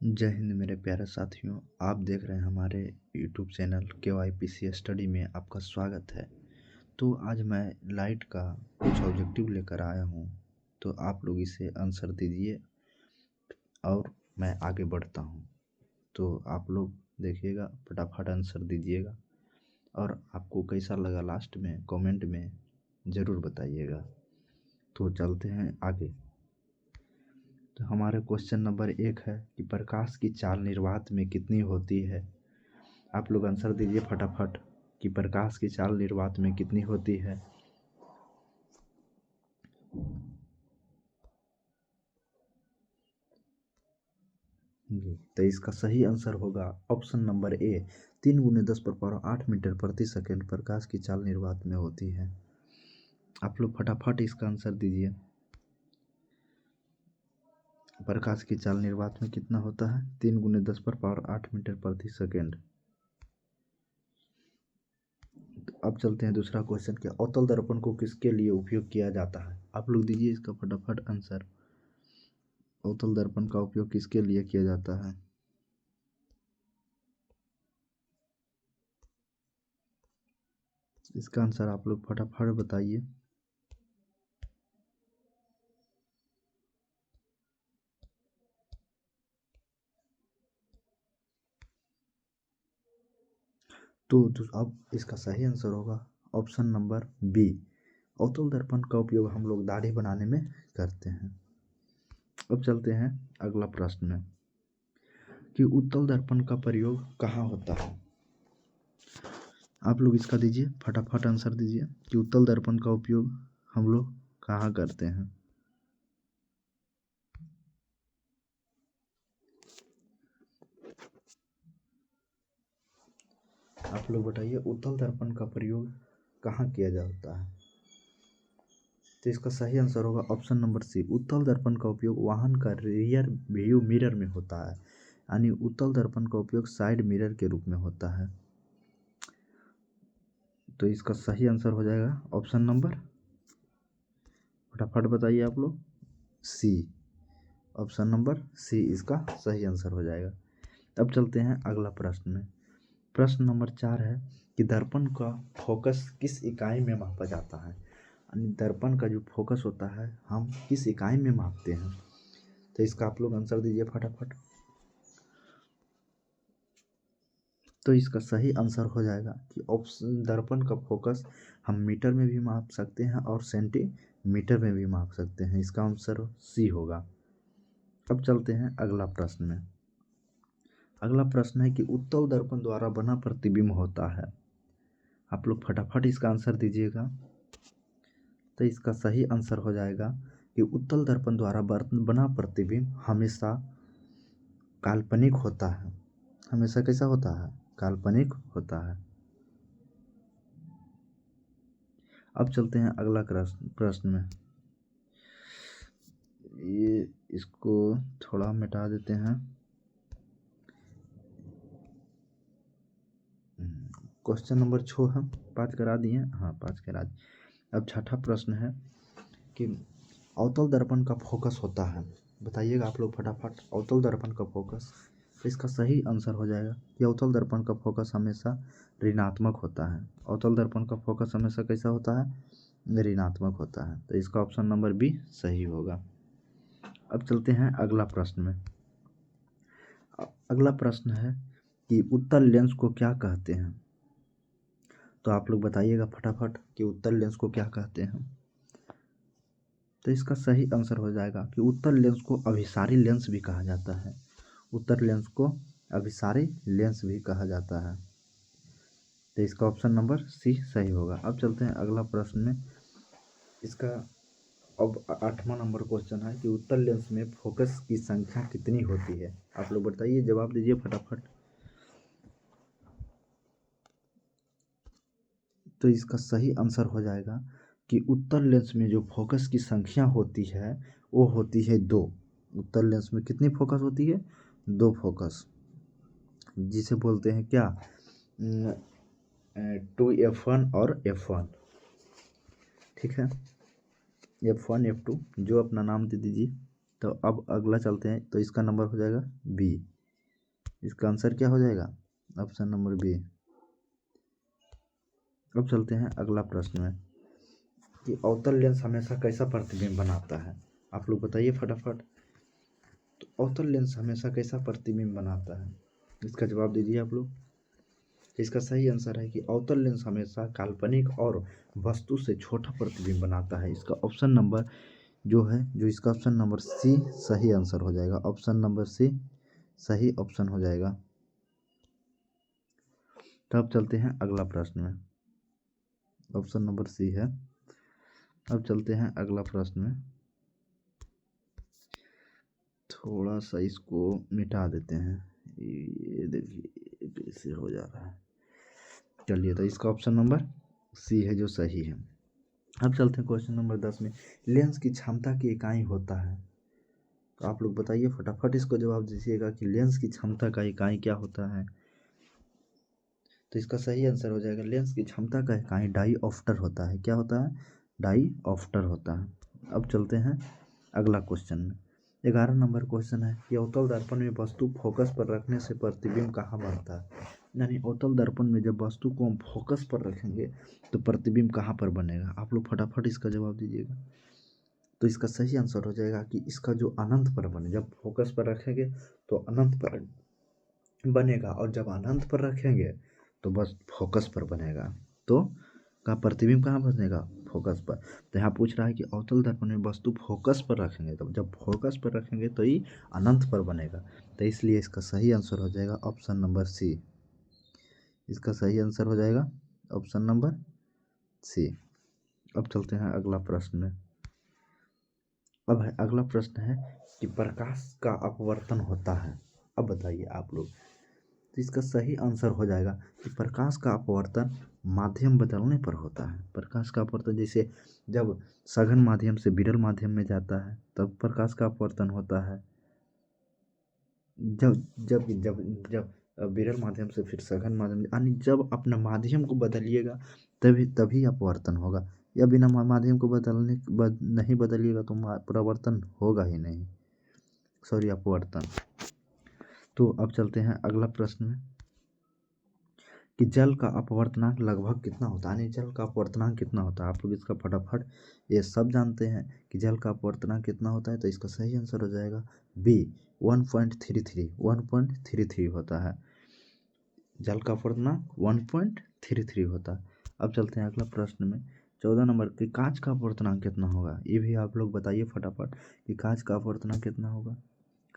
जय हिंद मेरे प्यारे साथियों। आप देख रहे हैं हमारे यूट्यूब चैनल KYPC स्टडी में आपका स्वागत है। तो आज मैं लाइट का कुछ ऑब्जेक्टिव लेकर आया हूँ, तो आप लोग इसे आंसर दीजिए और मैं आगे बढ़ता हूँ। तो आप लोग देखिएगा, फटाफट आंसर दीजिएगा और आपको कैसा लगा लास्ट में कमेंट में ज़रूर बताइएगा। तो चलते हैं आगे। तो हमारे क्वेश्चन नंबर 1 है कि प्रकाश की चाल निर्वात में कितनी होती है। आप लोग आंसर दीजिए फटाफट कि प्रकाश की चाल निर्वात में कितनी होती है। जी, तो इसका सही आंसर होगा ऑप्शन नंबर ए, 3 × 10⁻⁸ मीटर प्रति सेकेंड प्रकाश की चाल निर्वात में होती है। आप लोग फटाफट इसका आंसर दीजिए। प्रकाश की चाल निर्वात में कितना होता है? 3 × 10⁻⁸ मीटर प्रति सेकेंड। अब चलते हैं दूसरा क्वेश्चन के, अवतल दर्पण को किसके लिए उपयोग किया जाता है। आप लोग दीजिए इसका फटाफट आंसर। अवतल दर्पण का उपयोग किसके लिए किया जाता है? इसका आंसर आप लोग फटाफट बताइए। तो अब इसका सही आंसर होगा ऑप्शन नंबर बी, अवतल दर्पण का उपयोग हम लोग दाढ़ी बनाने में करते हैं। अब चलते हैं अगला प्रश्न में कि उत्तल दर्पण का प्रयोग कहाँ होता है। आप लोग इसका दीजिए फटाफट आंसर दीजिए कि उत्तल दर्पण का उपयोग हम लोग कहाँ करते हैं। आप लोग बताइए उत्तल दर्पण का प्रयोग कहाँ किया जाता है। तो इसका सही आंसर होगा ऑप्शन नंबर सी, उत्तल दर्पण का उपयोग वाहन का रियर व्यू मिरर में होता है, यानी उत्तल दर्पण का उपयोग साइड मिरर के रूप में होता है। तो इसका सही आंसर हो जाएगा ऑप्शन नंबर, फटाफट बताइए आप लोग, सी। ऑप्शन नंबर सी इसका सही आंसर हो जाएगा। अब चलते हैं अगला प्रश्न में। प्रश्न नंबर 4 है कि दर्पण का फोकस किस इकाई में मापा जाता है। यानी दर्पण का जो फोकस होता है हम किस इकाई में मापते हैं। तो इसका आप लोग आंसर दीजिए फटाफट। तो इसका सही आंसर हो जाएगा कि ऑप्शन दर्पण का फोकस हम मीटर में भी माप सकते हैं और सेंटीमीटर में भी माप सकते हैं। इसका आंसर सी होगा। अब चलते हैं अगला प्रश्न में। अगला प्रश्न है कि उत्तल दर्पण द्वारा बना प्रतिबिंब होता है। आप लोग फटाफट इसका आंसर दीजिएगा। तो इसका सही आंसर हो जाएगा कि उत्तल दर्पण द्वारा बना प्रतिबिंब हमेशा काल्पनिक होता है। हमेशा कैसा होता है? काल्पनिक होता है। अब चलते हैं अगला प्रश्न में। ये इसको थोड़ा मिटा देते हैं। क्वेश्चन नंबर 6 हम 5 करा दिए। हाँ 5 करा दिए। अब छठा प्रश्न है कि अवतल दर्पण का फोकस होता है। बताइएगा आप लोग फटाफट अवतल दर्पण का फोकस। तो इसका सही आंसर हो जाएगा कि अवतल दर्पण का फोकस हमेशा ऋणात्मक होता है। अवतल दर्पण का फोकस हमेशा कैसा होता है? ऋणात्मक होता है। तो इसका ऑप्शन नंबर बी सही होगा। अब चलते हैं अगला प्रश्न में। अगला प्रश्न है कि उत्तल लेंस को क्या कहते हैं। तो आप लोग बताइएगा फटाफट कि उत्तल लेंस को क्या कहते हैं। तो इसका सही आंसर हो जाएगा कि उत्तल लेंस को अभिसारी लेंस भी कहा जाता है। उत्तल लेंस को अभिसारी लेंस भी कहा जाता है। तो इसका ऑप्शन नंबर सी सही होगा। अब चलते हैं अगला प्रश्न में। इसका अब 8वां नंबर क्वेश्चन है कि उत्तल लेंस में फोकस की संख्या कितनी होती है। आप लोग बताइए, जवाब दीजिए फटाफट। तो इसका सही आंसर हो जाएगा कि उत्तल लेंस में जो फोकस की संख्या होती है वो होती है 2। उत्तल लेंस में कितनी फोकस होती है? 2 फोकस, जिसे बोलते हैं क्या, 2f1 और f1। ठीक है, f1 f2 जो अपना नाम दे दीजिए। तो अब अगला चलते हैं। तो इसका नंबर हो जाएगा बी, इसका आंसर क्या हो जाएगा? Option number B. अब चलते हैं अगला प्रश्न में कि अवतल लेंस हमेशा कैसा प्रतिबिंब बनाता है? आप लोग बताइए फटाफट। तो अवतल लेंस हमेशा कैसा प्रतिबिंब बनाता है? इसका जवाब दीजिए आप लोग। इसका सही आंसर है कि अवतल लेंस हमेशा काल्पनिक और वस्तु से छोटा प्रतिबिंब बनाता है। इसका ऑप्शन नंबर जो इसका ऑप्शन नंबर सी सही आंसर हो जाएगा। ऑप्शन नंबर सी सही ऑप्शन हो जाएगा। तब चलते हैं अगला प्रश्न में। ऑप्शन नंबर सी है। अब चलते हैं अगला प्रश्न में। थोड़ा सा इसको मिटा देते हैं, ये देखिए ऐसे हो जा रहा है। चलिए, तो इसका ऑप्शन नंबर सी है जो सही है। अब चलते हैं क्वेश्चन नंबर 10 में। लेंस की क्षमता की इकाई होता है? तो आप लोग बताइए फटाफट, इसको जवाब दीजिएगा कि लेंस की क्षमता का इकाई क्या होता है? तो इसका सही आंसर हो जाएगा, लेंस की क्षमता का इकाई डाईऑप्टर होता है। क्या होता है? डाईऑप्टर होता है। अब चलते हैं अगला क्वेश्चन में। 11 नंबर क्वेश्चन है कि अवतल दर्पण में वस्तु फोकस पर रखने से प्रतिबिंब कहाँ बनता है? यानी अवतल दर्पण में जब वस्तु को हम फोकस पर रखेंगे तो प्रतिबिंब कहाँ पर बनेगा? आप लोग फटाफट इसका जवाब दीजिएगा। तो इसका सही आंसर हो जाएगा कि इसका जो अनंत पर बने, जब फोकस पर रखेंगे तो अनंत पर बनेगा, और जब अनंत पर रखेंगे तो बस फोकस पर बनेगा। तो का प्रतिबिंब कहाँ बनेगा? फोकस पर। तो यहाँ पूछ रहा है कि अवतल दर्पण में वस्तु फोकस पर रखेंगे, तो जब फोकस पर रखेंगे तो ये अनंत पर बनेगा। तो इसलिए इसका सही आंसर हो जाएगा ऑप्शन नंबर सी। इसका सही आंसर हो जाएगा ऑप्शन नंबर सी। अब चलते हैं अगला प्रश्न में। अब है अगला प्रश्न है कि प्रकाश का अपवर्तन होता है। अब बताइए आप लोग। तो इसका सही आंसर हो जाएगा कि प्रकाश का अपवर्तन माध्यम बदलने पर होता है। प्रकाश का अपवर्तन जैसे जब सघन माध्यम से विरल माध्यम में जाता है तब प्रकाश का अपवर्तन होता है। जब जब जब जब विरल माध्यम से फिर सघन माध्यम, यानी जब अपना माध्यम को बदलिएगा तभी तभी अपवर्तन होगा, या बिना माध्यम को नहीं बदलिएगा तो परिवर्तन होगा ही नहीं, सॉरी अपवर्तन। तो अब चलते हैं अगला प्रश्न में कि जल का अपवर्तनांक लगभग कितना होता है? यानी जल का अपवर्तनांक कितना होता है? आप लोग इसका फटाफट ये सब जानते हैं कि जल का अपवर्तनांक कितना होता है। तो इसका सही आंसर हो जाएगा बी 1.33 होता है। जल का अपवर्तनांक 1.33 होता है। अब चलते हैं अगला प्रश्न में 14 नंबर कि कांच का अपवर्तनांक कितना होगा? ये भी आप लोग बताइए फटाफट कि कांच का अपवर्तनांक कितना होगा।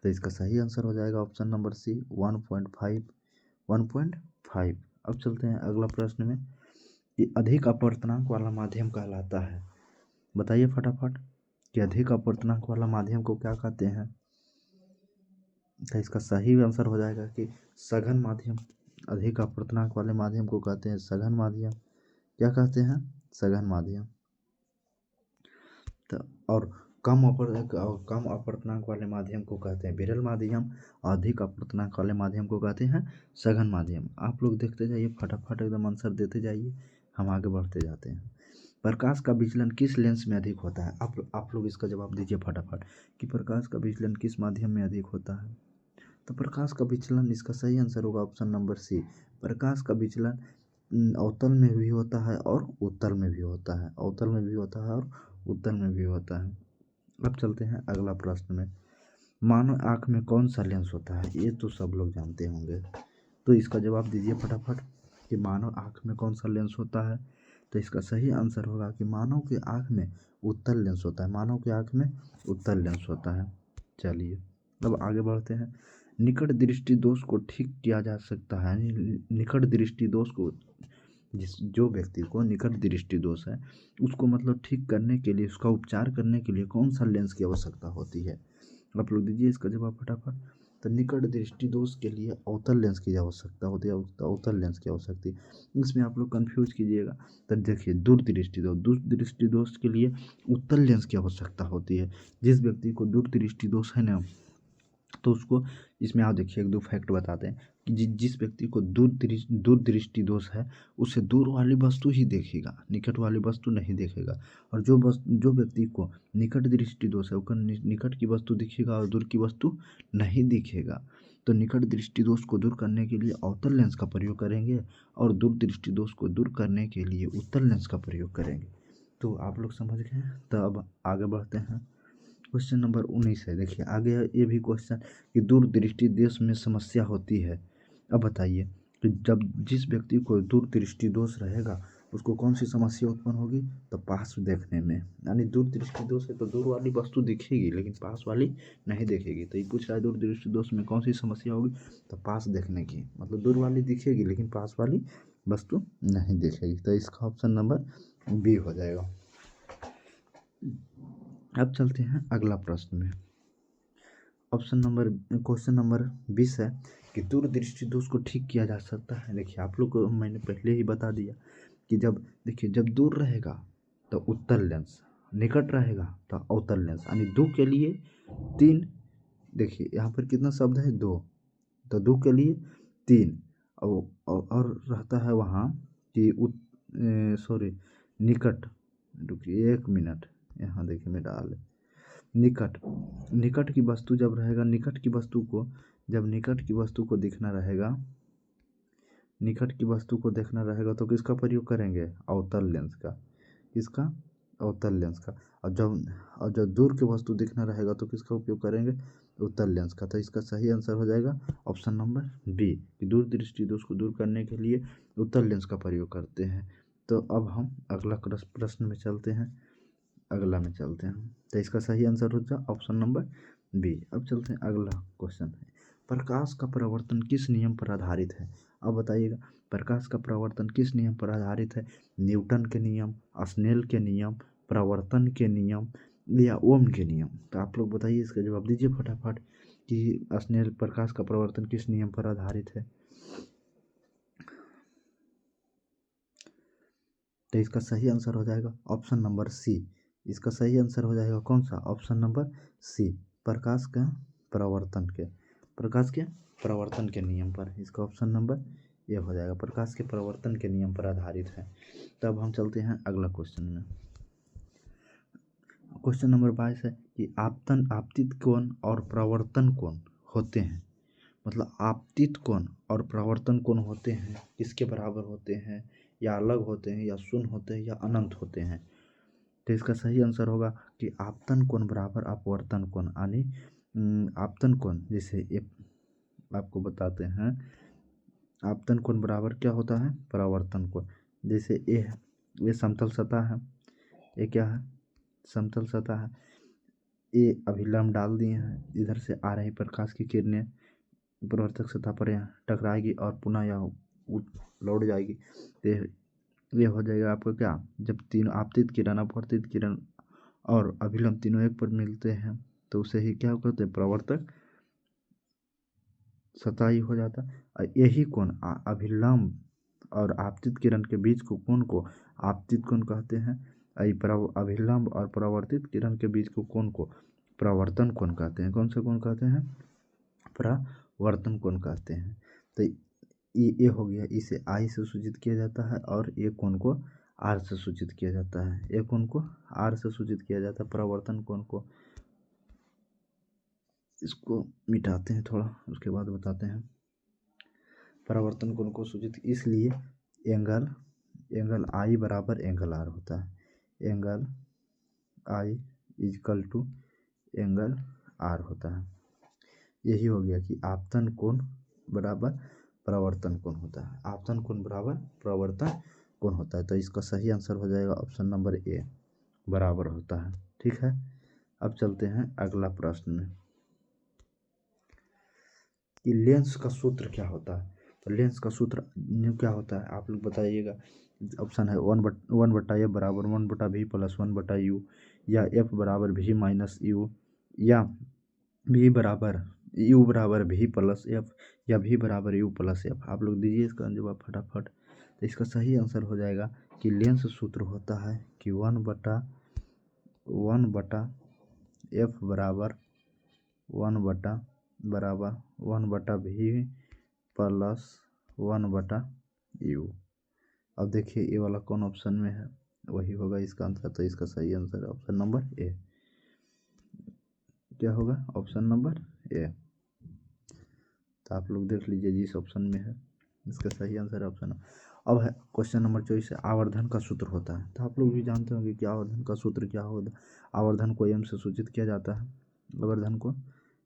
तो इसका सही आंसर हो जाएगा ऑप्शन नंबर सी 1.5। अब चलते हैं अगला प्रश्न में कि अधिक अपवर्तनांक वाला माध्यम कहलाता है। बताइए फटाफट कि अधिक अपवर्तनांक वाला माध्यम को क्या कहते हैं? तो इसका सही आंसर हो जाएगा कि सघन माध्यम। अधिक अपवर्तनांक वाले माध्यम को कहते हैं सघन माध्यम। क्या कहते हैं? सघन माध्यम। तो और कम अपवर्तनांक वाले माध्यम को कहते हैं विरल माध्यम, अधिक अपवर्तनांक वाले माध्यम को कहते हैं सघन माध्यम। आप लोग देखते जाइए फटाफट, एकदम आंसर देते जाइए, हम आगे बढ़ते जाते हैं। प्रकाश का विचलन किस लेंस में अधिक होता है? आप लोग इसका जवाब दीजिए फटाफट कि प्रकाश का विचलन किस माध्यम में अधिक होता है। तो प्रकाश का विचलन, इसका सही आंसर होगा ऑप्शन नंबर सी। प्रकाश का विचलन अवतल में भी होता है और उत्तल में भी होता है। अवतल में भी होता है और उत्तल में भी होता है। अब चलते हैं अगला प्रश्न में। मानव आँख में कौन सा लेंस होता है? ये तो सब लोग जानते होंगे, तो इसका जवाब दीजिए फटाफट कि मानव आँख में कौन सा लेंस होता है। तो इसका सही आंसर होगा कि मानव की आँख में उत्तल लेंस होता है। मानव की आँख में उत्तल लेंस होता है। चलिए अब आगे बढ़ते हैं। निकट दृष्टि दोष को ठीक किया जा सकता है। निकट दृष्टि दोष को, जो व्यक्ति को निकट दृष्टि दोष है उसको मतलब ठीक करने के लिए, उसका उपचार करने के लिए कौन सा लेंस की आवश्यकता होती है? आप लोग दीजिए इसका जवाब फटाफट। तो निकट दृष्टि दोष के लिए अवतल लेंस की आवश्यकता होती है। अवतल लेंस की आवश्यकता, इसमें आप लोग कंफ्यूज कीजिएगा। तो देखिए दूर दृष्टि दोष के लिए उत्तल लेंस की आवश्यकता होती है। जिस व्यक्ति को दूर दृष्टि दोष है ना, तो उसको, इसमें आप देखिए एक दो फैक्ट बताते हैं कि जिस व्यक्ति को दूर दृष्टि दोष है उसे दूर वाली वस्तु ही देखेगा, निकट वाली वस्तु नहीं देखेगा। और जो व्यक्ति को निकट दृष्टि दोष है उसको निकट की वस्तु दिखेगा और दूर की वस्तु नहीं दिखेगा। तो निकट दृष्टि दोष को दूर करने के लिए अवतल लेंस का प्रयोग करेंगे और दूर दृष्टि दोष को दूर करने के लिए उत्तल लेंस का प्रयोग करेंगे। तो आप लोग समझ गए। तो अब आगे बढ़ते हैं। क्वेश्चन नंबर 19 है। देखिए आगे ये भी क्वेश्चन कि दूर दृष्टि दोष में समस्या होती है। अब बताइए कि जब जिस व्यक्ति को दूर दृष्टि दोष रहेगा उसको कौन सी समस्या उत्पन्न होगी? तो पास देखने में, यानी दूर दृष्टि दोष है तो दूर वाली वस्तु दिखेगी लेकिन पास वाली नहीं दिखेगी। तो ये पूछ रहा है दूर दृष्टि दोष में कौन सी समस्या होगी? तो पास देखने की, मतलब दूर वाली दिखेगी लेकिन पास वाली वस्तु नहीं दिखेगी। तो इसका ऑप्शन नंबर बी हो जाएगा। अब चलते हैं अगला प्रश्न में। क्वेश्चन नंबर 20 है कि दूर दृष्टि दोष को ठीक किया जा सकता है। देखिए आप लोग को मैंने पहले ही बता दिया कि जब दूर रहेगा तो उत्तल लेंस, निकट रहेगा तो अवतल लेंस, यानी दो के लिए तीन। देखिए यहाँ पर कितना शब्द है? दो, तो दो के लिए तीन। और रहता है वहाँ कि निकट। रुकिए 1 मिनट, यहाँ देखिए मैं डाल निकट की वस्तु जब रहेगा, निकट की वस्तु को देखना रहेगा, निकट की वस्तु को देखना रहेगा तो किसका प्रयोग करेंगे? अवतल लेंस का। किसका? अवतल लेंस का। और जब दूर की वस्तु देखना रहेगा तो किसका उपयोग करेंगे? उत्तल लेंस का। तो इसका सही आंसर हो जाएगा ऑप्शन नंबर बी कि दूर दृष्टि दोष को दूर करने के लिए उत्तल लेंस का प्रयोग करते हैं। तो अब हम अगला प्रश्न में चलते हैं, तो इसका सही आंसर हो जाए ऑप्शन नंबर बी। अब चलते हैं अगला क्वेश्चन है, प्रकाश का परावर्तन किस नियम पर आधारित है? अब बताइएगा प्रकाश का परावर्तन किस नियम पर आधारित है? न्यूटन के नियम, स्नेल के नियम, परावर्तन के नियम या ओम के नियम? तो आप लोग बताइए, इसका जवाब दीजिए फटाफट कि स्नेल प्रकाश का परावर्तन किस नियम पर आधारित है। तो इसका सही आंसर हो जाएगा ऑप्शन नंबर सी। इसका सही आंसर हो जाएगा कौन सा? ऑप्शन नंबर सी, प्रकाश के प्रवर्तन के नियम पर। इसका ऑप्शन नंबर ये हो जाएगा, प्रकाश के प्रवर्तन के नियम पर आधारित है। तब हम चलते हैं अगला क्वेश्चन में। क्वेश्चन नंबर 22 है कि आपतित कोण और प्रवर्तन कोण होते हैं, मतलब आपतित कोण और प्रवर्तन कोण होते हैं किसके बराबर होते हैं? या अलग होते हैं, या शून्य होते हैं, या अनंत होते हैं? तो इसका सही आंसर होगा कि आपतन कोण बराबर अपवर्तन कोण, यानी आपतन कोण, जैसे ये आपको बताते हैं, आपतन कोण बराबर क्या होता है? परावर्तन कोण। जैसे ये समतल सतह है, ये क्या है? समतल सतह है। ये अभिलंब डाल दिए हैं, इधर से आ रही प्रकाश की किरणें परावर्तक सतह पर यहाँ टकराएगी और पुनः यह लौट जाएगी। तो ये हो जाएगा आपका क्या? जब तीनों आपतित किरण, अपवर्तित किरण और अभिलंब तीनों एक पर मिलते हैं तो उसे ही क्या कहते हैं? प्रवर्तक सतह ही हो जाता है। यही कोण अभिलंब और आपतित किरण के बीच को कोण को आपतित कोण कहते हैं। अभिलंब और परावर्तित किरण के बीच को कोण को प्रवर्तन कोण कहते हैं। कौन सा कोण कहते हैं? परावर्तन कोण कहते हैं। तो ये हो गया, इसे आई से सूचित किया जाता है और ये कोण को आर से सूचित किया जाता है। ये कोण को आर से सूचित किया जाता है, परावर्तन कोण को। इसको मिटाते हैं थोड़ा, उसके बाद बताते हैं। परावर्तन कोण को सूचित इसलिए एंगल आई बराबर एंगल आर होता है। Angle I is equal to angle R होता है। यही हो गया कि आपतन कोण बराबर परावर्तन कोण होता है। आपतन कोण बराबर परावर्तन कोण होता है। तो इसका सही आंसर हो जाएगा ऑप्शन नंबर ए, बराबर होता है। ठीक है, अब चलते हैं अगला प्रश्न में कि लेंस का सूत्र क्या होता है। तो लेंस का सूत्र क्या होता है आप लोग बताइएगा। ऑप्शन है 1/f बराबर 1/v प्लस 1/u, या f बराबर v माइनस u, या v बराबर u बराबर v प्लस f, या v बराबर u प्लस f। आप लोग दीजिए इसका जवाब फटाफट। तो इसका सही आंसर हो जाएगा कि लेंस सूत्र होता है कि 1/f बराबर 1/v प्लस 1/u। अब देखिए ये वाला कौन ऑप्शन में है, वही होगा इसका आंसर। तो इसका सही आंसर है ऑप्शन नंबर ए। क्या होगा? Option number A. तो आप लोग देख लीजिए जिस ऑप्शन में है इसका सही आंसर है ऑप्शन। अब है क्वेश्चन नंबर 24 है आवर्धन का सूत्र होता है। तो आप लोग भी जानते होंगे कि आवर्धन का सूत्र क्या होता है। आवर्धन को एम से सूचित किया जाता है। आवर्धन को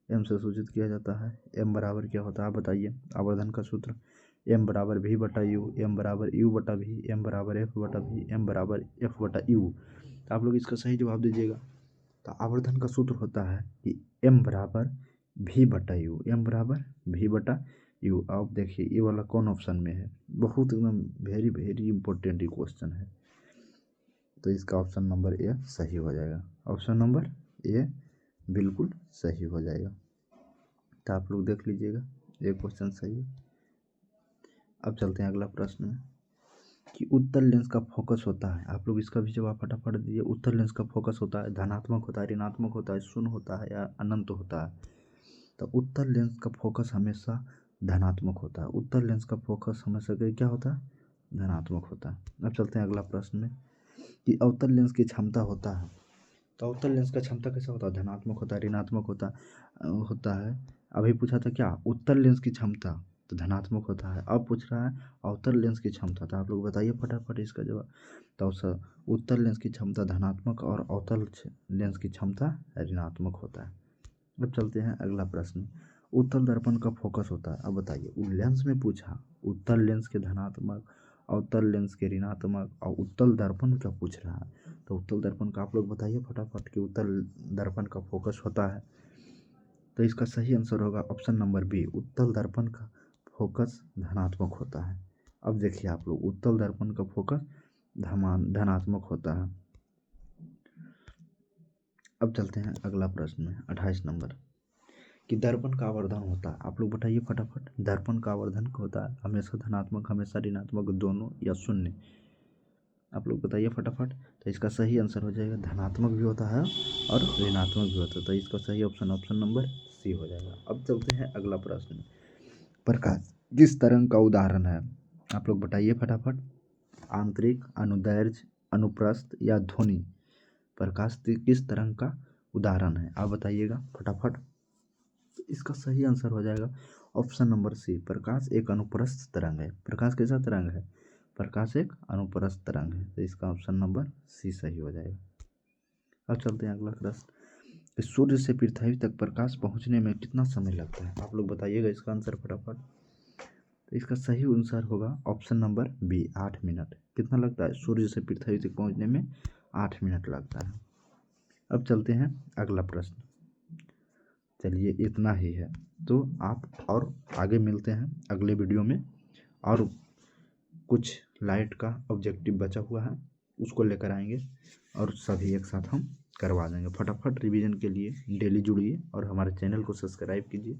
एम से सूचित किया जाता है। एम बराबर क्या होता है आप बताइए। आवर्धन का सूत्र एम बराबर वी बटा यू, एम बराबर यू बटा वी, एम बराबर एफ बटा वी, एम बराबर एफ बटा यू। तो आप लोग इसका सही जवाब दीजिएगा। तो आवर्धन का सूत्र होता है कि एम बराबर वी बटा यू, एम बराबर वी बटा यू। अब देखिए ये वाला कौन ऑप्शन में है, बहुत एकदम वेरी वेरी इंपॉर्टेंट ये क्वेश्चन है। तो इसका ऑप्शन नंबर ए सही हो जाएगा। ऑप्शन नंबर ए बिल्कुल सही हो जाएगा। तो आप लोग देख लीजिएगा ये क्वेश्चन सही है। अब चलते हैं अगला प्रश्न में कि उत्तल लेंस का फोकस होता है। आप लोग इसका भी जवाब फटाफट दीजिए। उत्तल लेंस का फोकस होता है धनात्मक होता है, ऋणात्मक होता है, शून्य होता है या अनंत होता है। तो उत्तल लेंस का फोकस हमेशा धनात्मक होता है। उत्तल लेंस का फोकस हमेशा क्या होता है, धनात्मक होता है। अब चलते हैं अगला प्रश्न में कि अवतल लेंस की क्षमता होता है। तो अवतल लेंस का क्षमता कैसा होता है, धनात्मक होता है, ऋणात्मक होता है। अभी पूछा था क्या उत्तल लेंस की क्षमता, तो धनात्मक होता है। अब पूछ रहा है अवतल लेंस की क्षमता, तो आप लोग बताइए फटाफट इसका जवाब। तो उत्तल लेंस की क्षमता धनात्मक और अवतल लेंस की क्षमता ऋणात्मक होता है। अब चलते हैं अगला प्रश्न। उत्तल दर्पण का फोकस होता है। अब बताइए लेंस में पूछा उत्तल लेंस के धनात्मक, अवतल लेंस के ऋणात्मक और उत्तल दर्पण का पूछ रहा है। तो उत्तल दर्पण का आप लोग बताइए फटाफट कि उत्तल दर्पण का फोकस होता है। तो इसका सही आंसर होगा ऑप्शन नंबर बी, उत्तल दर्पण का फोकस धनात्मक होता है। अब देखिए आप लोग उत्तल दर्पण का फोकस धनात्मक होता है। अब चलते हैं अगला प्रश्न में 28 नंबर कि दर्पण का आवर्धन होता है। आप लोग बताइए फटाफट दर्पण का आवर्धन होता है हमेशा धनात्मक, हमेशा ऋणात्मक, दोनों या शून्य। आप लोग बताइए फटाफट। तो इसका सही आंसर हो जाएगा धनात्मक भी होता है और ऋणात्मक भी होता है। तो इसका सही ऑप्शन नंबर सी हो जाएगा। अब चलते हैं अगला प्रश्न। प्रकाश किस तरंग का उदाहरण है। आप लोग बताइए फटाफट। आंतरिक, अनुदैर्ध्य, अनुप्रस्थ या ध्वनि। प्रकाश किस तरंग का उदाहरण है आप बताइएगा फटाफट। इसका सही आंसर हो जाएगा ऑप्शन नंबर सी, प्रकाश एक अनुप्रस्थ तरंग है। प्रकाश कैसा तरंग है, प्रकाश एक अनुप्रस्थ तरंग है। तो इसका ऑप्शन नंबर सी सही हो जाएगा। अब चलते हैं अगला प्रश्न। सूर्य से पृथ्वी तक प्रकाश पहुंचने में कितना समय लगता है आप लोग बताइएगा इसका आंसर फटाफट। तो इसका सही आंसर होगा ऑप्शन नंबर बी, 8 मिनट। कितना लगता है सूर्य से पृथ्वी तक पहुंचने में 8 मिनट लगता है। अब चलते हैं अगला प्रश्न। चलिए इतना ही है। तो आप और आगे मिलते हैं अगले वीडियो में, और कुछ लाइट का ऑब्जेक्टिव बचा हुआ है उसको लेकर आएंगे और सभी एक साथ हम करवा देंगे। फटाफट रिवीजन के लिए डेली जुड़िए और हमारे चैनल को सब्सक्राइब कीजिए।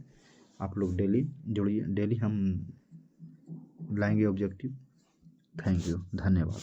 आप लोग डेली जुड़िए, डेली हम लाएंगे ऑब्जेक्टिव। थैंक यू, धन्यवाद।